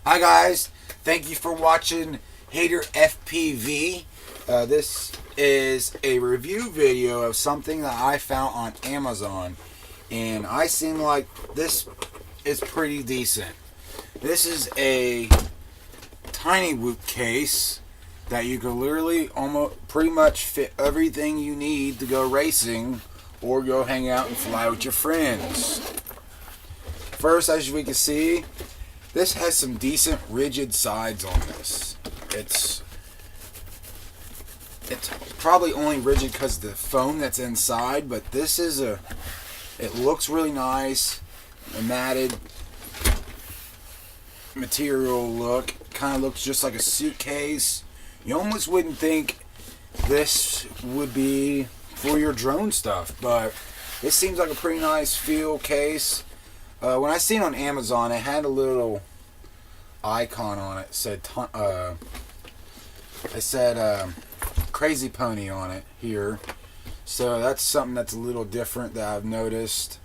Hi guys, thank you for watching Hater FPV. This is a review video of something that I found on Amazon, and I seem like this is pretty decent. This is a tiny whoop case that you can literally almost pretty much fit everything you need to go racing or go hang out and fly with your friends. First, as we can see, this has some decent rigid sides on this. It's probably only rigid because of the foam that's inside, but this is it looks really nice. A matted material look. Kind of looks just like a suitcase. You almost wouldn't think this would be for your drone stuff, but this seems like a pretty nice feel case. When I seen it on Amazon, it had a little icon on it. It said Crazy Pony on it here. So that's something that's a little different that I've noticed,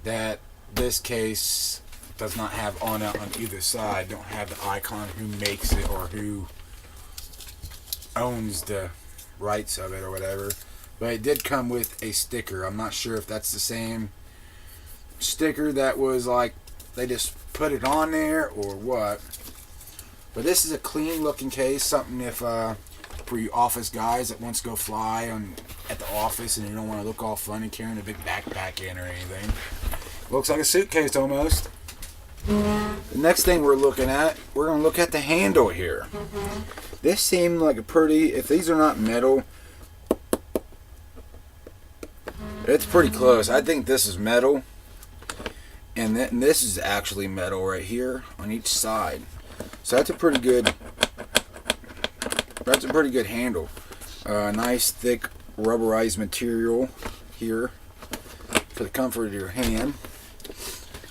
that this case does not have on it on either side. Don't have the icon who makes it or who owns the rights of it or whatever. But it did come with a sticker. I'm not sure if that's the same sticker that was like they just put it on there or what. But this is a clean looking case, something if for you office guys that wants to go fly at the office and you don't want to look all funny carrying a big backpack in or anything. Looks like a suitcase almost. The next thing we're looking at, we're going to look at the handle here. This seemed like a pretty, if these are not metal, it's pretty close. I think this is metal. And this is actually metal right here on each side. So that's a pretty good handle. Nice thick rubberized material here for the comfort of your hand.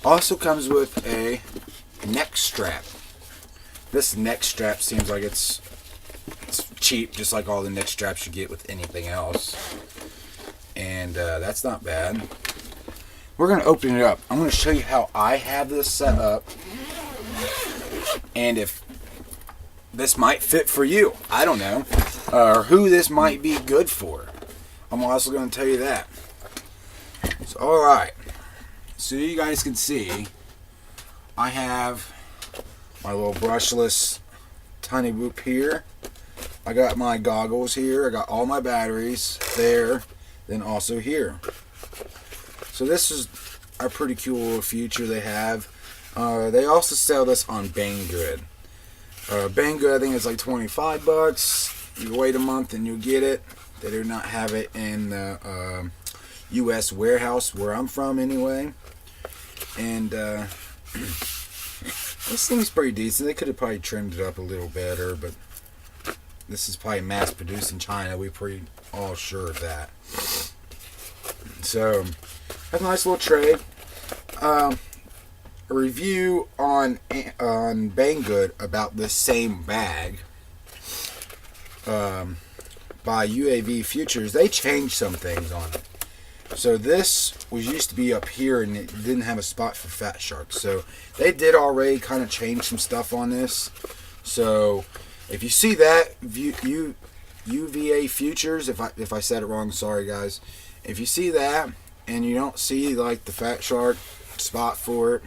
Also comes with a neck strap. This neck strap seems like it's cheap, just like all the neck straps you get with anything else. And that's not bad. We're going to open it up. I'm going to show you how I have this set up and if this might fit for you. I don't know. Or who this might be good for. I'm also going to tell you that. So, alright. So you guys can see, I have my little brushless tiny whoop here. I got my goggles here. I got all my batteries there. Then also here. So this is a pretty cool little feature they have. They also sell this on Banggood. Banggood, I think it's like 25 bucks. You wait a month and you get it. They do not have it in the U.S. warehouse where I'm from anyway. And this seems pretty decent. They could have probably trimmed it up a little better, but this is probably mass produced in China. We're pretty all sure of that. So, that's a nice little tray. A review on Banggood about this same bag by UAV Futures. They changed some things on it. So this used to be up here and it didn't have a spot for Fat Shark. So they did already kind of change some stuff on this. So if you see that UVA Futures, if I said it wrong, sorry guys. If you see that and you don't see like the Fat Shark spot for it,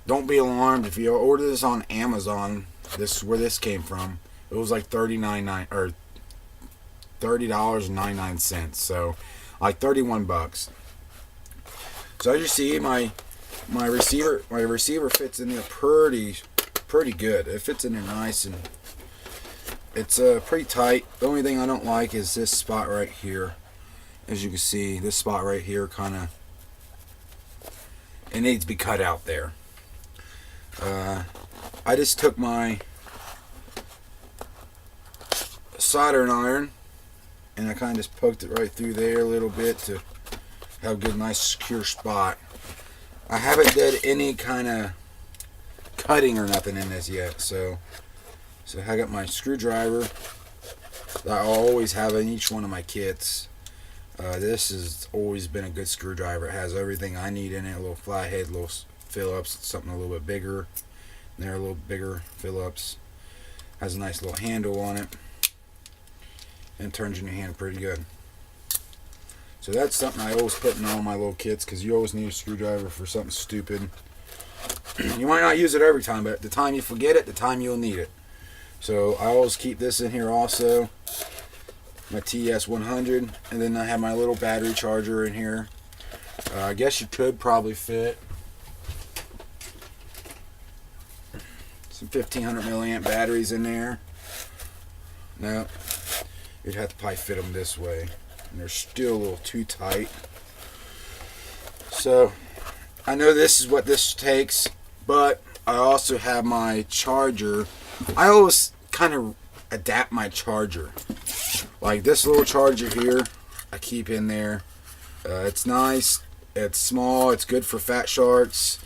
don't be alarmed. If you order this on Amazon, this is where this came from. It was like $30.99, so like 31 bucks. So as you see, my receiver fits in there pretty good. It fits in there nice and it's pretty tight. The only thing I don't like is this spot right here. As you can see, this spot right here it needs to be cut out there. I just took my soldering iron and I kind of just poked it right through there a little bit to have a good, nice, secure spot. I haven't did any kind of cutting or nothing in this yet, so I got my screwdriver that I always have in each one of my kits. This has always been a good screwdriver. It has everything I need in it. A little flathead, little Phillips, something a little bit bigger. They're a little bigger Phillips. Has a nice little handle on it. And turns in your hand pretty good. So that's something I always put in all my little kits, because you always need a screwdriver for something stupid. You might not use it every time, but the time you forget it, the time you'll need it. So I always keep this in here also. My TS100. And then I have my little battery charger in here. I guess you could probably fit some 1500 milliamp batteries in there. No, you'd have to probably fit them this way, and they're still a little too tight. So I know this is what this takes, but I also have my charger. I always kind of adapt my charger. Like this little charger here, I keep in there. It's nice. It's small. It's good for Fat Sharks.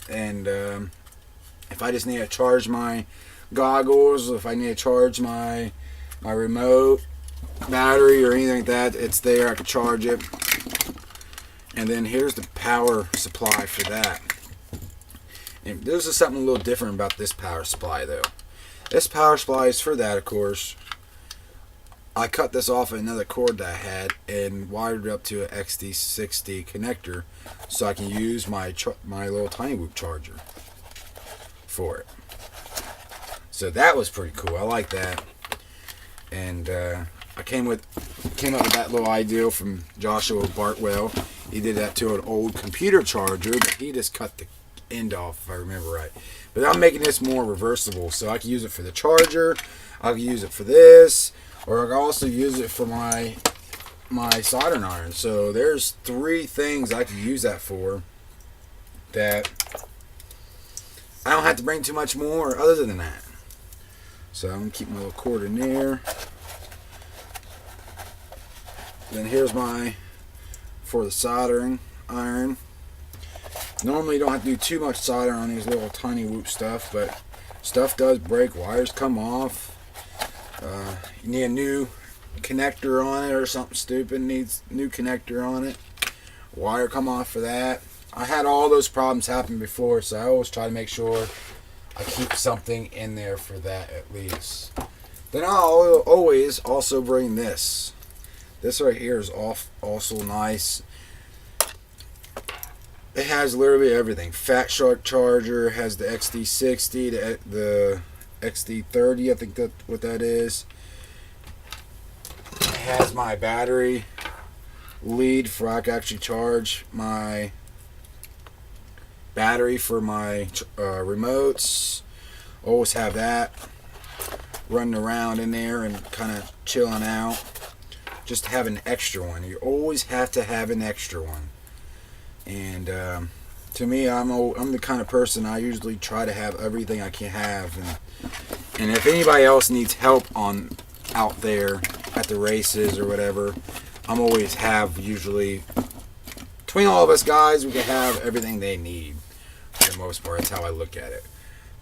And if I just need to charge my goggles, if I need to charge my remote battery or anything like that, it's there. I can charge it. And then here's the power supply for that. And this is something a little different about this power supply though. This power supply is for that, of course. I cut this off another cord that I had and wired it up to an XT60 connector so I can use my little tiny whoop charger for it. So that was pretty cool. I like that. And I came up with that little idea from Joshua Bartwell. He did that to an old computer charger, but he just cut the end off, if I remember right. But I'm making this more reversible, so I can use it for the charger. I can use it for this, or I can also use it for my soldering iron. So there's 3 things I can use that for that I don't have to bring too much more other than that. So I'm going to keep my little cord in there. Then here's for the soldering iron. Normally you don't have to do too much soldering on these little tiny whoop stuff, but stuff does break, wires come off. You need a new connector on it or something stupid needs new connector on it. Wire come off for that. I had all those problems happen before, so I always try to make sure I keep something in there for that at least. Then I'll always also bring this. This right here is also nice. It has literally everything. Fat Shark charger, has the XT60, the XT30, I think that's what that is. It has my battery lead for I can actually charge my battery for my remotes. Always have that running around in there and kind of chilling out. Just have an extra one. You always have to have an extra one. And to me, I'm the kind of person I usually try to have everything I can have. And if anybody else needs help out there at the races or whatever, I'm always usually between all of us guys, we can have everything they need for the most part. That's how I look at it.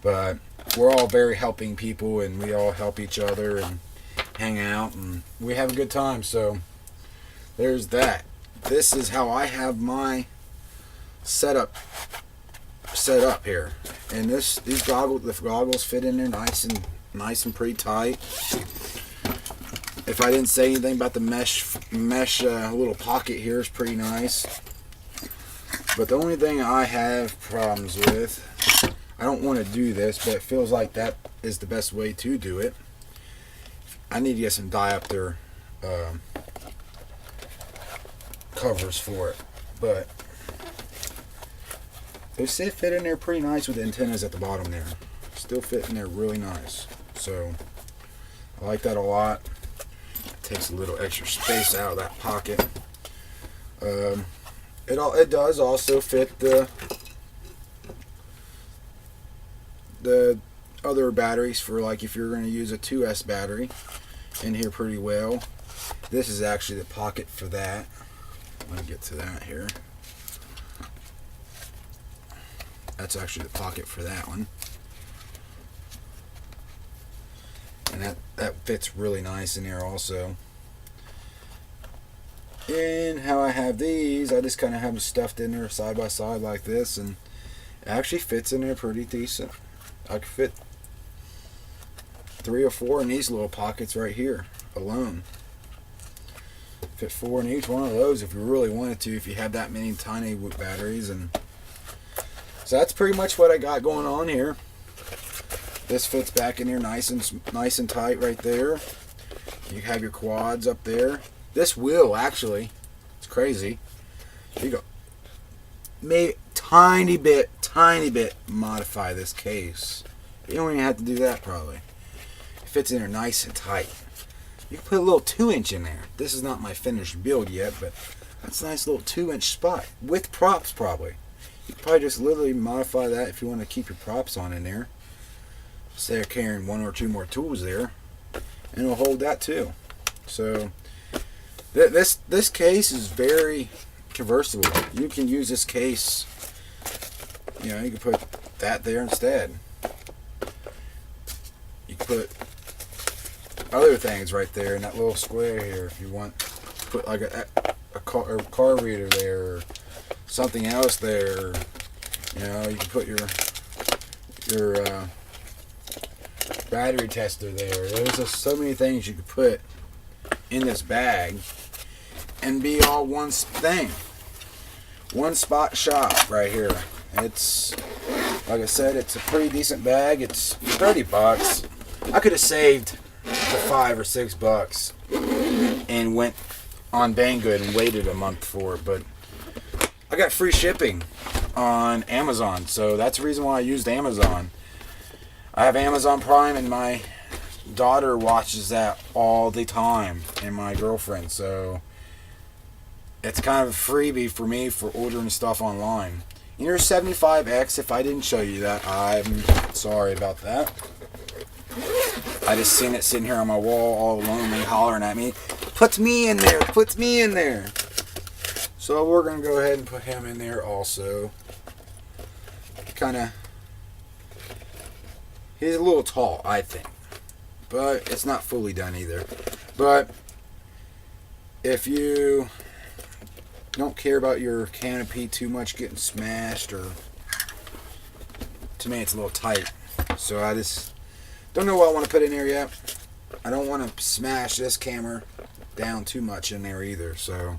But we're all very helping people, and we all help each other and hang out, and we have a good time. So there's that. This is how I have my setup set up here. And the goggles fit in there nice and pretty tight. If I didn't say anything about the mesh little pocket here is pretty nice. But the only thing I have problems with, I don't want to do this, but it feels like that is the best way to do it. I need to get some diopter covers for it, but they still fit in there pretty nice with the antennas at the bottom there. Still fit in there really nice. So I like that a lot. Takes a little extra space out of that pocket. It does also fit the other batteries for, like, if you're going to use a 2S battery in here pretty well. This is actually the pocket for that. Let me get to that here. That's actually the pocket for that one. And that fits really nice in there also. And how I have these, I just kind of have them stuffed in there side by side like this, and it actually fits in there pretty decent. I could fit 3 or 4 in these little pockets right here alone. Fit 4 in each one of those if you really wanted to, if you have that many tiny batteries. And so that's pretty much what I got going on here. This fits back in here nice and tight right there. You have your quads up there. This will actually, it's crazy. You go, maybe tiny bit modify this case. You don't even have to do that probably. It fits in there nice and tight. You can put a little 2-inch in there. This is not my finished build yet, but that's a nice little 2-inch spot with props probably. You can probably just literally modify that if you want to keep your props on in there. Instead of carrying 1 or 2 more tools there, and it'll hold that too. So this case is very conversible. You can use this case, you know, you can put that there instead. You can put other things right there in that little square here if you want. Put like a car reader there, or something else there. You know, you can put your battery tester there. There's just so many things you could put in this bag and be all one thing. One spot shop right here. It's, like I said, it's a pretty decent bag. It's $30. I could have saved the $5 or $6 and went on Banggood and waited a month for it, but I got free shipping on Amazon, so that's the reason why I used Amazon. I have Amazon Prime, and my daughter watches that all the time, and my girlfriend, so it's kind of a freebie for me for ordering stuff online. And your 75X, if I didn't show you that, I'm sorry about that. I just seen it sitting here on my wall all lonely, hollering at me, puts me in there, puts me in there. So we're going to go ahead and put him in there also. Kind of, he's a little tall, I think, but it's not fully done either. But if you don't care about your canopy too much getting smashed, or to me it's a little tight, so I just don't know what I want to put in there yet. I don't want to smash this camera down too much in there either. So,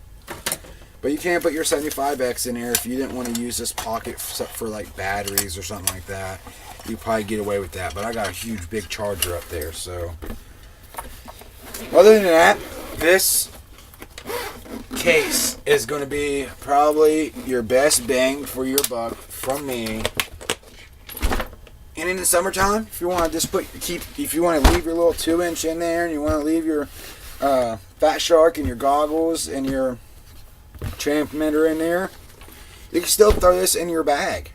but you can put your 75X in there if you didn't want to use this pocket for like batteries or something like that. You probably get away with that, but I got a huge big charger up there. So other than that, this case is going to be probably your best bang for your buck from me. And in the summertime, if you want to just if you want to leave your little 2-inch in there, and you want to leave your Fat Shark and your goggles and your transmitter in there, you can still throw this in your bag.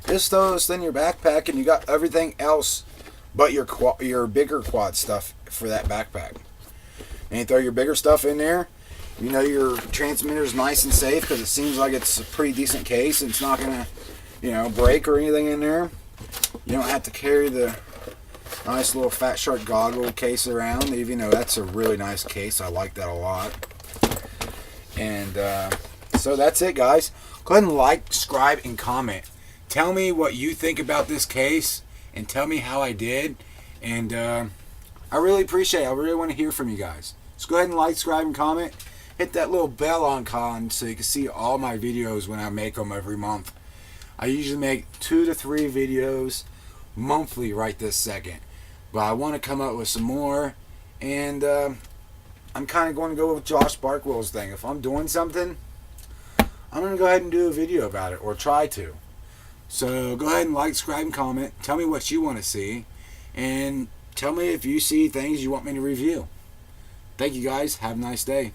Just throw this in your backpack, and you got everything else but your bigger quad stuff for that backpack. And you throw your bigger stuff in there. You know your transmitter is nice and safe because it seems like it's a pretty decent case, and it's not gonna, break or anything in there. You don't have to carry the nice little Fat Shark goggle case around, even though that's a really nice case. I like that a lot. And so that's it, guys. Go ahead and like, subscribe, and comment. Tell me what you think about this case, and tell me how I did. And I really appreciate it. I really want to hear from you guys. So go ahead and like, subscribe, and comment. Hit that little bell icon so you can see all my videos when I make them every month. I usually make 2 to 3 videos monthly right this second. But I want to come up with some more. And I'm kind of going to go with Josh Barkwell's thing. If I'm doing something, I'm going to go ahead and do a video about it, or try to. So go ahead and like, subscribe, and comment. Tell me what you want to see. And tell me if you see things you want me to review. Thank you, guys. Have a nice day.